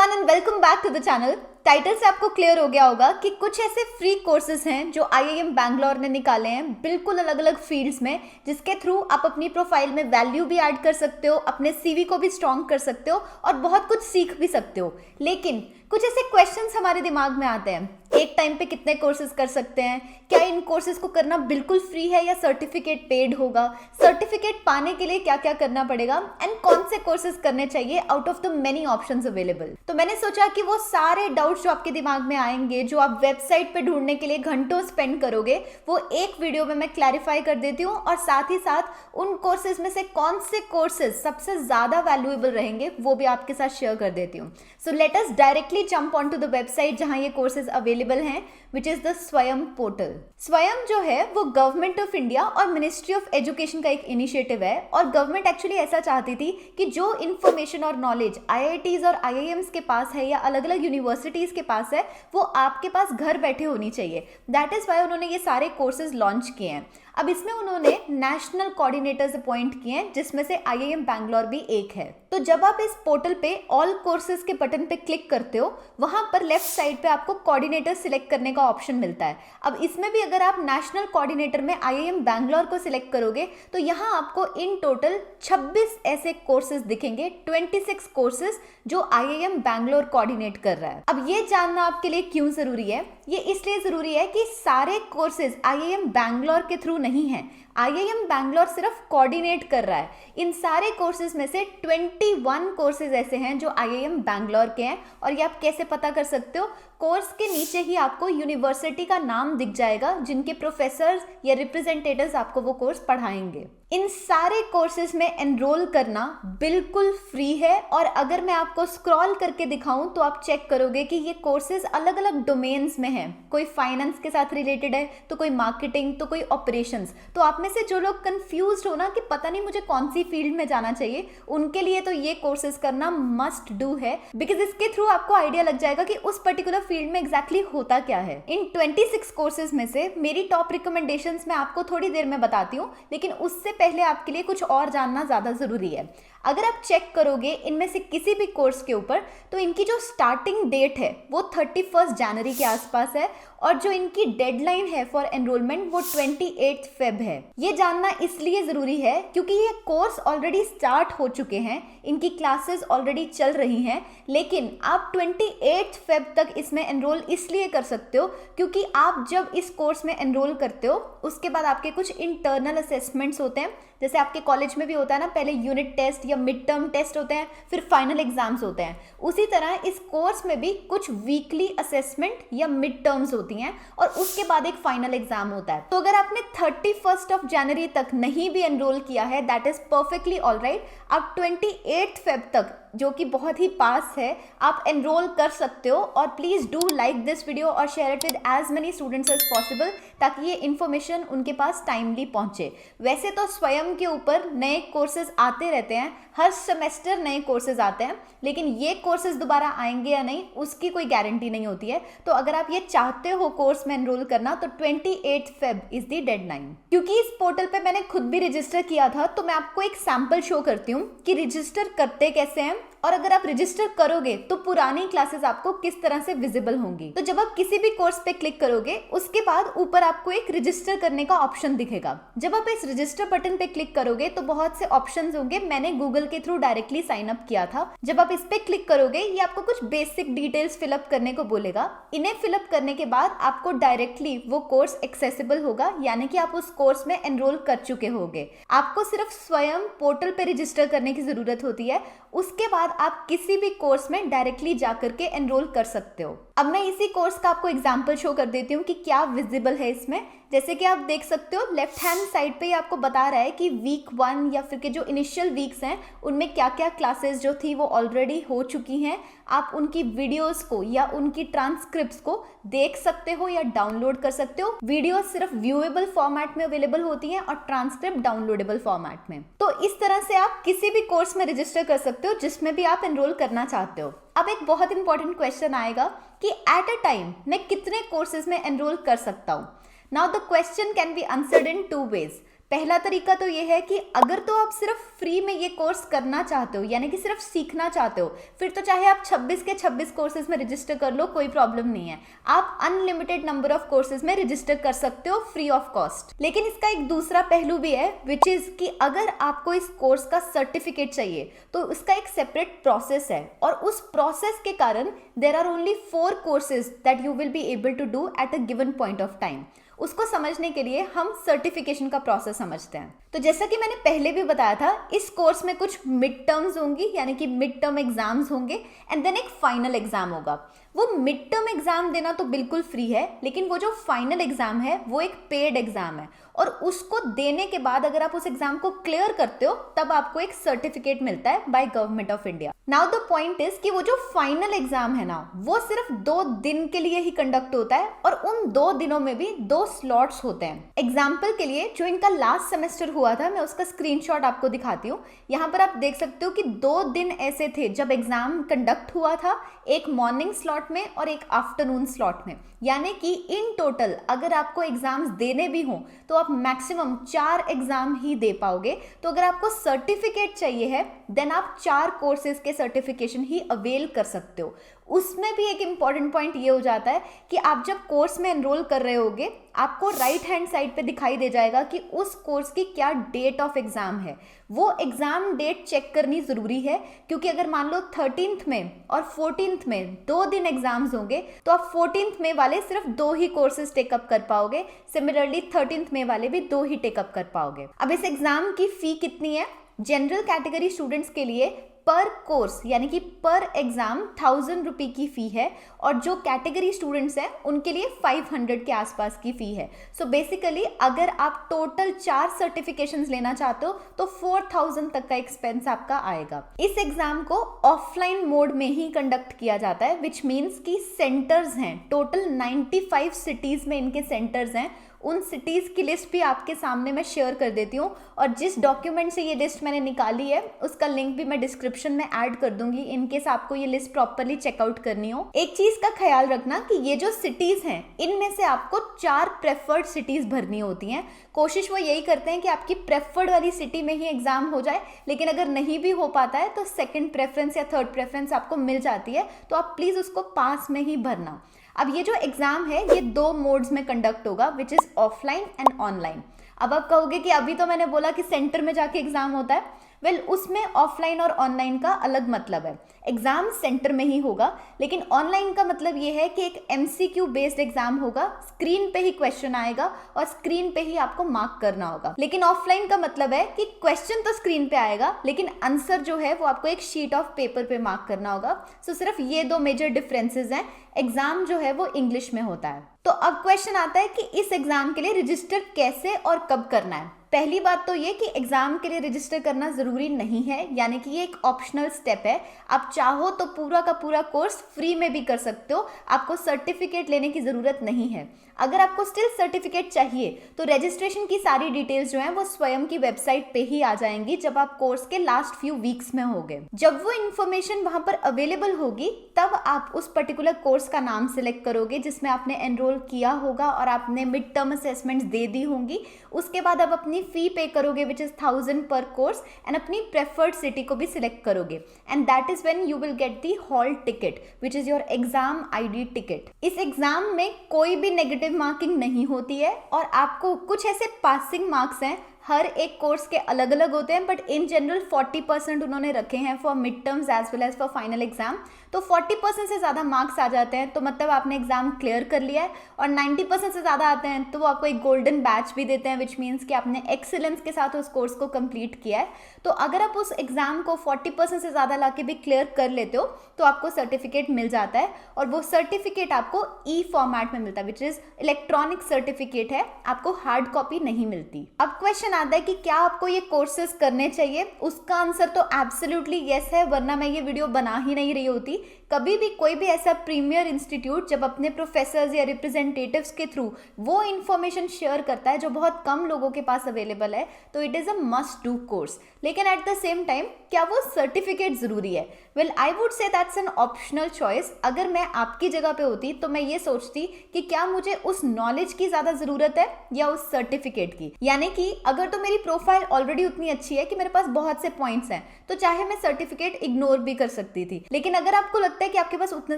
Everyone and welcome back to the channel. Title से आपको clear हो गया होगा कि कुछ ऐसे फ्री कोर्सेज हैं जो आईआईएम बैंगलोर ने निकाले हैं बिल्कुल अलग अलग फील्ड्स में, जिसके थ्रू आप अपनी प्रोफाइल में वैल्यू भी ऐड कर सकते हो, अपने सीवी को भी स्ट्रॉन्ग कर सकते हो और बहुत कुछ सीख भी सकते हो। लेकिन कुछ ऐसे क्वेश्चंस हमारे दिमाग में आते हैं, एक टाइम पे कितने कोर्सेज कर सकते हैं, क्या इन कोर्सेज को करना बिल्कुल फ्री है या सर्टिफिकेट पेड होगा, सर्टिफिकेट पाने के लिए क्या क्या करना पड़ेगा एंड कौन से कोर्सेज करने चाहिए out of the many options available. तो मैंने सोचा कि वो सारे डाउट्स जो आपके दिमाग में आएंगे, जो आप वेबसाइट पे ढूंढने के लिए घंटों स्पेंड करोगे, वो एक वीडियो में मैं क्लैरिफाई कर देती हूँ और साथ ही साथ उन कोर्सेज में से कौन से कोर्सेज सबसे ज्यादा वैल्यूएबल रहेंगे वो भी आपके साथ शेयर कर देती हूँ। So let us directly jump on to the website जहां ये कोर्सेज अवेलेबल हैं, which is the Swayam portal. Swayam जो है वो गवर्नमेंट ऑफ इंडिया और मिनिस्ट्री ऑफ एजुकेशन का एक इनिशिएटिव है और गवर्नमेंट एक्चुअली ऐसा चाहती थी कि जो इन्फॉर्मेशन और नॉलेज आईआईटीज और आईआईएम्स के पास है या अलग अलग यूनिवर्सिटीज के पास है, वो आपके पास घर बैठे होनी चाहिए। दैट इज वाई उन्होंने ये सारे कोर्सेज लॉन्च किए हैं। अब इसमें उन्होंने नेशनल कोऑर्डिनेटर्स अपॉइंट किए हैं, जिसमें से आईआईएम बैंगलोर भी एक है। तो जब आप इस पोर्टल पे ऑल कोर्सेज के बटन पे क्लिक करते हो, वहां पर लेफ्ट साइड पे आपको कोऑर्डिनेटर सिलेक्ट करने का ऑप्शन मिलता है। अब इसमें भी अगर आप नेशनल कोऑर्डिनेटर में आईआईएम बैंगलोर को सिलेक्ट करोगे तो यहाँ आपको इन टोटल 26 ऐसे कोर्सेज दिखेंगे, 26 कोर्सेज जो आईआईएम बैंगलोर कोऑर्डिनेट कर रहा है। अब ये जानना आपके लिए क्यों जरूरी है? ये इसलिए जरूरी है कि सारे कोर्सेज आईआईएम बैंगलोर के थ्रू नहीं है, आईआईएम बैंगलोर सिर्फ कोऑर्डिनेट कर रहा है। इन सारे कोर्सेज में से 21 कोर्सेज ऐसे हैं जो आईआईएम बैंगलोर के हैं। और ये आप कैसे पता कर सकते हो? कोर्स के नीचे ही आपको यूनिवर्सिटी का नाम दिख जाएगा जिनके प्रोफेसर्स या रिप्रेजेंटेटिव्स आपको वो कोर्स पढ़ाएंगे। इन सारे कोर्सेज में एनरोल करना बिल्कुल फ्री है और अगर मैं आपको स्क्रॉल करके दिखाऊं तो आप चेक करोगे कि ये कोर्सेज अलग अलग डोमेन्स में हैं। कोई फाइनेंस के साथ रिलेटेड है, तो कोई मार्केटिंग, तो कोई ऑपरेशंस। तो आप में से जो लोग कंफ्यूज्ड हो ना कि पता नहीं मुझे कौन सी फील्ड में जाना चाहिए, उनके लिए तो ये कोर्सेज करना मस्ट डू है, बिकॉज इसके थ्रू आपको आइडिया लग जाएगा कि उस पर्टिकुलर फील्ड में एग्जैक्टली होता क्या है। इन 26 कोर्सेज में से मेरी टॉप रिकमेंडेशंस मैं आपको थोड़ी देर में बताती हूँ, लेकिन उससे पहले आपके लिए कुछ और जानना ज्यादा जरूरी है। अगर आप चेक करोगे इनमें से किसी भी कोर्स के ऊपर, तो इनकी जो स्टार्टिंग डेट है वो 31 जनवरी के आसपास है और जो इनकी डेडलाइन है फॉर एनरोलमेंट वो 28 फेब है। ये जानना इसलिए जरूरी है क्योंकि ये कोर्स ऑलरेडी स्टार्ट हो चुके हैं, इनकी क्लासेस ऑलरेडी चल रही हैं, लेकिन आप 28 फेब तक इसमें एनरोल इसलिए कर सकते हो क्योंकि आप जब इस कोर्स में एनरोल करते हो उसके बाद आपके कुछ इंटरनल असेसमेंट्स होते हैं। जैसे आपके कॉलेज में भी होता है ना, पहले यूनिट टेस्ट या मिड टर्म टेस्ट होते हैं, फिर फाइनल एग्जाम्स होते हैं। उसी तरह इस कोर्स में भी कुछ वीकली असेसमेंट या मिड टर्म्स होती हैं और उसके बाद एक फाइनल एग्जाम होता है। तो अगर आपने 31 जनवरी तक नहीं भी एनरोल किया है, that is perfectly all right. आप 28 फेब तक, जो कि बहुत ही पास है, आप एनरोल कर सकते हो। और please do like this video और share it with as many students as possible, ताकि ये इन्फॉर्मेशन उनके पास टाइमली पहुंचे। वैसे तो स्वयं के ऊपर नए कोर्सेज आते रहते हैं, हर सेमेस्टर नए कोर्सेज आते हैं, लेकिन ये कोर्सेज दोबारा आएंगे या नहीं उसकी कोई गारंटी नहीं होती है। तो अगर आप ये चाहते हो कोर्स में एनरोल करना, तो 28 फेब इज द डेडलाइन। क्योंकि इस पोर्टल पे मैंने खुद भी रजिस्टर किया था, तो मैं आपको एक सैंपल शो करती हूँ कि रजिस्टर करते कैसे हैं और अगर आप रजिस्टर करोगे तो पुरानी क्लासेस आपको किस तरह से विजिबल होंगी। तो जब आप किसी भी कोर्स पे क्लिक करोगे उसके बाद ऊपर आपको एक रजिस्टर करने का ऑप्शन दिखेगा। जब आप इस रजिस्टर बटन पे क्लिक करोगे तो बहुत से ऑप्शंस होंगे। मैंने गूगल के थ्रू डायरेक्टली साइन अप किया था। जब आप इस पे क्लिक करोगे ये आपको कुछ बेसिक डिटेल्स फिलअप करने को बोलेगा। इन्हें फिलअप करने के बाद आपको डायरेक्टली वो कोर्स एक्सेसिबल होगा, यानी कि आप उस कोर्स में एनरोल कर चुके होगे। आपको सिर्फ स्वयं पोर्टल पे रजिस्टर करने की जरूरत होती है, उसके बाद आप किसी भी कोर्स में डायरेक्टली जाकर के एनरोल कर सकते हो। अब मैं इसी कोर्स का आपको एग्जांपल शो कर देती हूँ कि क्या विजिबल है इसमें। जैसे कि आप देख सकते हो लेफ्ट हैंड साइड पे ये आपको बता रहा है कि वीक 1 या फिर के जो इनिशियल वीक्स हैं उनमें क्या क्या क्लासेस जो थी वो ऑलरेडी हो चुकी हैं। आप उनकी वीडियोस को या उनकी ट्रांसक्रिप्ट्स को देख सकते हो या डाउनलोड कर सकते हो। वीडियो सिर्फ व्यूएबल फॉर्मेट में अवेलेबल होती हैं और ट्रांसक्रिप्ट डाउनलोडेबल फॉर्मेट में। तो इस तरह से आप किसी भी कोर्स में रजिस्टर कर सकते हो जिसमें भी आप एनरोल करना चाहते हो। अब एक बहुत इंपॉर्टेंट क्वेश्चन आएगा कि एट अ टाइम मैं कितने कोर्सेज में एनरोल कर सकता हूँ। Now the question can be answered in 2 ways। पहला तरीका तो ये है कि अगर तो आप सिर्फ फ्री में ये कोर्स करना चाहते हो, यानी कि सिर्फ सीखना चाहते हो, फिर तो चाहे आप 26 के 26 कोर्सेज में रजिस्टर कर लो, कोई प्रॉब्लम नहीं है। आप अनलिमिटेड नंबर ऑफ कोर्सेज में रजिस्टर कर सकते हो फ्री ऑफ कॉस्ट। लेकिन इसका एक दूसरा पहलू भी है, विच इज कि अगर आपको इस कोर्स का सर्टिफिकेट चाहिए तो इसका एक सेपरेट प्रोसेस है, और उस प्रोसेस के कारण there are only 4 courses that you will be able to do at a given point of time. उसको समझने के लिए हम सर्टिफिकेशन का प्रोसेस समझते हैं। तो जैसा कि मैंने पहले भी बताया था, इस कोर्स में कुछ मिड टर्म्स होंगी, यानी कि मिड टर्म एग्जाम्स होंगे, एंड देन एक फाइनल एग्जाम होगा। वो मिड टर्म एग्जाम देना तो बिल्कुल फ्री है, लेकिन वो जो फाइनल एग्जाम है वो एक पेड एग्जाम है, और उसको देने के बाद अगर आप उस एग्जाम को क्लियर करते हो तब आपको एक सर्टिफिकेट मिलता है by government of India. Now the point is कि वो जो फाइनल एग्जाम है ना, वो सिर्फ 2 दिन के लिए ही कंडक्ट होता है, और उन 2 दिनों में भी 2 स्लॉट्स होते हैं। एग्जाम्पल के लिए जो इनका लास्ट सेमेस्टर हुआ था, मैं उसका स्क्रीनशॉट आपको दिखाती हूँ। यहाँ पर आप देख सकते हो कि 2 दिन ऐसे थे जब एग्जाम कंडक्ट हुआ था, एक मॉर्निंग स्लॉट में और एक आफ्टरनून स्लॉट में। यानी कि इन टोटल अगर आपको एग्जाम्स देने भी हों तो आप मैक्सिमम 4 एग्जाम ही दे पाओगे। तो अगर आपको सर्टिफिकेट चाहिए है देन आप 4 कोर्सेज के सर्टिफिकेशन ही अवेल कर सकते हो। उसमें भी एक इंपॉर्टेंट पॉइंट ये हो जाता है कि आप जब कोर्स में एनरोल कर रहे होगे, आपको राइट हैंड साइड पे दिखाई दे जाएगा कि उस कोर्स की क्या डेट ऑफ एग्जाम है। वो एग्जाम डेट चेक करनी जरूरी है, क्योंकि अगर मान लो 13th में और 14th में 2 दिन एग्जाम्स होंगे तो आप 14th में वाले सिर्फ 2 ही कोर्सेज टेकअप कर पाओगे, सिमिलरली 13th में वाले भी 2 ही टेकअप कर पाओगे। अब इस एग्जाम की फी कितनी है? जनरल कैटेगरी स्टूडेंट्स के लिए पर कोर्स यानी कि पर एग्जाम 1000 रुपये की फी है, और जो कैटेगरी स्टूडेंट्स हैं उनके लिए 500 के आसपास की फी है। सो बेसिकली अगर आप टोटल 4 सर्टिफिकेशंस लेना चाहते हो तो 4000 तक का एक्सपेंस आपका आएगा। इस एग्जाम को ऑफलाइन मोड में ही कंडक्ट किया जाता है, विच मीन्स कि सेंटर्स हैं, टोटल 95 सिटीज में इनके सेंटर्स हैं। उन सिटीज़ की लिस्ट भी आपके सामने मैं शेयर कर देती हूँ, और जिस डॉक्यूमेंट से ये लिस्ट मैंने निकाली है उसका लिंक भी मैं डिस्क्रिप्शन में ऐड कर दूंगी, इनकेस आपको ये लिस्ट प्रॉपरली चेकआउट करनी हो। एक चीज़ का ख्याल रखना कि ये जो सिटीज़ हैं इनमें से आपको 4 प्रेफर्ड सिटीज़ भरनी होती हैं। कोशिश वो यही करते हैं कि आपकी प्रेफर्ड वाली सिटी में ही एग्जाम हो जाए, लेकिन अगर नहीं भी हो पाता है तो सेकेंड प्रेफरेंस या थर्ड प्रेफरेंस आपको मिल जाती है, तो आप प्लीज़ उसको पास में ही भरना। अब ये जो एग्जाम है ये 2 मोड्स में कंडक्ट होगा, which is offline and online. अब आप कहोगे कि अभी तो मैंने बोला कि सेंटर में जाके एग्जाम होता है। वेल, उसमें ऑफलाइन और ऑनलाइन का अलग मतलब है। एग्जाम सेंटर में ही होगा, लेकिन ऑनलाइन का मतलब ये है कि एक MCQ बेस्ड एग्जाम होगा, स्क्रीन पे ही क्वेश्चन आएगा और स्क्रीन पे ही आपको मार्क करना होगा। लेकिन ऑफलाइन का मतलब है कि क्वेश्चन तो स्क्रीन पे आएगा, लेकिन आंसर जो है वो आपको एक शीट ऑफ पेपर पे मार्क करना होगा। सो सिर्फ ये 2 मेजर डिफरेंसेस हैं। एग्जाम जो है वो इंग्लिश में होता है। तो अब क्वेश्चन आता है कि इस एग्जाम के लिए रजिस्टर कैसे और कब करना है। पहली बात तो ये कि एग्जाम के लिए रजिस्टर करना जरूरी नहीं है, यानी कि ये एक ऑप्शनल स्टेप है। आप चाहो तो पूरा का पूरा कोर्स फ्री में भी कर सकते हो, आपको सर्टिफिकेट लेने की जरूरत नहीं है। अगर आपको स्टिल सर्टिफिकेट चाहिए तो रजिस्ट्रेशन की सारी डिटेल्स जो हैं वो स्वयं की वेबसाइट पे ही आ जाएंगी जब आप कोर्स के लास्ट फ्यू वीक्स में होगे। जब वो इन्फॉर्मेशन वहां पर अवेलेबल होगी तब आप उस पर्टिकुलर कोर्स का नाम सिलेक्ट करोगे जिसमें आपने एनरोल किया होगा और आपने मिड टर्म असेसमेंट्स दे दी होंगी। उसके बाद आप अपनी फी पे करोगे विच इज 1000 पर कोर्स, एंड अपनी प्रेफर्ड सिटी को भी सिलेक्ट करोगे, and that is when you will get the hall ticket which is your exam ID ticket. इस एग्जाम में कोई भी नेगेटिव मार्किंग नहीं होती है, और आपको कुछ ऐसे पासिंग मार्क्स हैं, हर एक कोर्स के अलग अलग होते हैं, बट इन जनरल 40% उन्होंने रखे हैं for mid terms as well as for final exam. तो 40% से ज़्यादा मार्क्स आ जाते हैं तो मतलब आपने एग्जाम क्लियर कर लिया है, और 90% से ज़्यादा आते हैं तो वो आपको एक गोल्डन बैच भी देते हैं, विच मीन्स कि आपने एक्सीलेंस के साथ उस कोर्स को कंप्लीट किया है। तो अगर आप उस एग्जाम को 40% से ज़्यादा ला के भी क्लियर कर लेते हो तो आपको सर्टिफिकेट मिल जाता है, और वो सर्टिफिकेट आपको फॉर्मेट में मिलता है, विच इज इलेक्ट्रॉनिक सर्टिफिकेट है, आपको हार्ड कॉपी नहीं मिलती। अब क्वेश्चन आता है कि क्या आपको ये कोर्सेज करने चाहिए। उसका आंसर तो एब्सोल्युटली यस है, वरना मैं ये वीडियो बना ही नहीं रही होती। कि कभी भी कोई भी ऐसा प्रीमियर इंस्टीट्यूट जब अपने प्रोफेसर्स या रिप्रेजेंटेटिव्स के थ्रू वो इन्फॉर्मेशन शेयर करता है जो बहुत कम लोगों के पास अवेलेबल है, तो it is a must do course. लेकिन एट द सेम टाइम क्या वो सर्टिफिकेट ज़रूरी है? Well, I would say that's an optional choice. अगर मैं आपकी जगह पे होती तो मैं ये सोचती कि क्या मुझे उस नॉलेज की ज़्यादा ज़रूरत है या उस सर्टिफिकेट की। यानी कि अगर तो मेरी प्रोफाइल ऑलरेडी उतनी अच्छी है कि मेरे पास बहुत से पॉइंट्स हैं, तो चाहे मैं सर्टिफिकेट इग्नोर भी कर सकती थी। लेकिन अगर आपको लगता है कि आपके पास उतने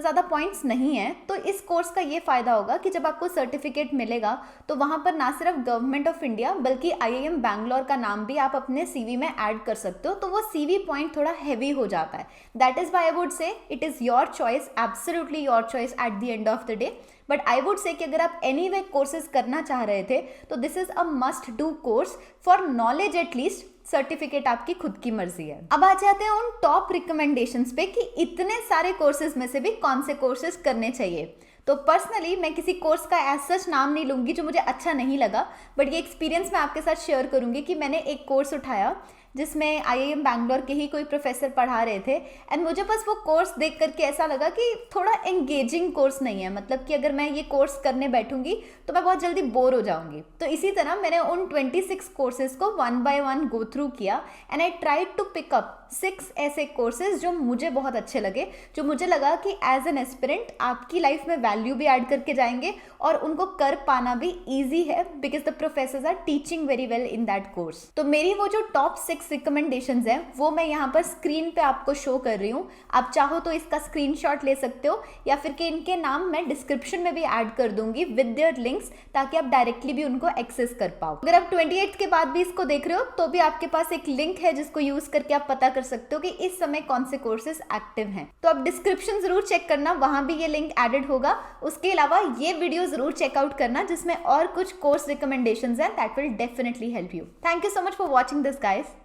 ज़्यादा पॉइंट्स नहीं हैं, तो इस कोर्स का ये फ़ायदा होगा कि जब आपको सर्टिफिकेट मिलेगा तो वहाँ पर ना सिर्फ गवर्नमेंट ऑफ इंडिया बल्कि IIM बैंगलोर का नाम भी आप अपने CV में ऐड कर सकते हो, तो वो CV पॉइंट थोड़ा हैवी हो जाता है। That is why I would say it is your choice, absolutely your choice at the end of the day. But I would say कि अगर आप एनीवे कोर्सेज करना चाह रहे थे तो this is a must do course for knowledge at least. Certificate आपकी खुद की मर्जी है। अब आ जाते हैं उन टॉप रिकमेंडेशंस पे कि इतने सारे कोर्सेज में से भी कौन से कोर्सेज करने चाहिए। तो पर्सनली मैं किसी कोर्स का एज सच नाम नहीं लूँगी जो मुझे अच्छा नहीं लगा, बट ये एक्सपीरियंस मैं आपके साथ शेयर करूँगी कि मैंने एक कोर्स उठाया जिसमें IIM बैंगलोर के ही कोई प्रोफेसर पढ़ा रहे थे, एंड मुझे बस वो कोर्स देख करके ऐसा लगा कि थोड़ा एंगेजिंग कोर्स नहीं है। मतलब कि अगर मैं ये कोर्स करने बैठूंगी तो मैं बहुत जल्दी बोर हो जाऊंगी। तो इसी तरह मैंने उन 26 कोर्सेज को 1 by 1 गो थ्रू किया and I tried to pick up 6 ऐसे कोर्सेज जो मुझे बहुत अच्छे लगे, जो मुझे लगा कि एज एन एस्पिरेंट आपकी लाइफ में वैल्यू भी ऐड करके जाएंगे और उनको कर पाना भी ईजी है because the professors are teaching very well in that course. तो मेरी वो जो टॉप 6 रिकमेंडेशंस हैं वो मैं यहाँ पर स्क्रीन पे आपको शो कर रही हूँ। आप चाहो तो इसका स्क्रीनशॉट ले सकते हो या फिर कि इनके नाम मैं डिस्क्रिप्शन में भी ऐड कर दूंगी विद देयर लिंक्स, ताकि आप डायरेक्टली भी उनको एक्सेस कर पाओ। अगर आप 28 के बाद भी इसको देख रहे हो तो भी आपके पास एक लिंक है जिसको यूज करके आप पता कर सकते हो कि इस समय कौन से कोर्सेज एक्टिव हैं। तो आप डिस्क्रिप्शन जरूर चेक करना, वहां भी ये लिंक एडेड होगा। उसके अलावा ये वीडियो जरूर चेकआउट करना जिसमें और कुछ कोर्स रिकमेंडेशंस हैं that will definitely help you. Thank you so much for watching this guys.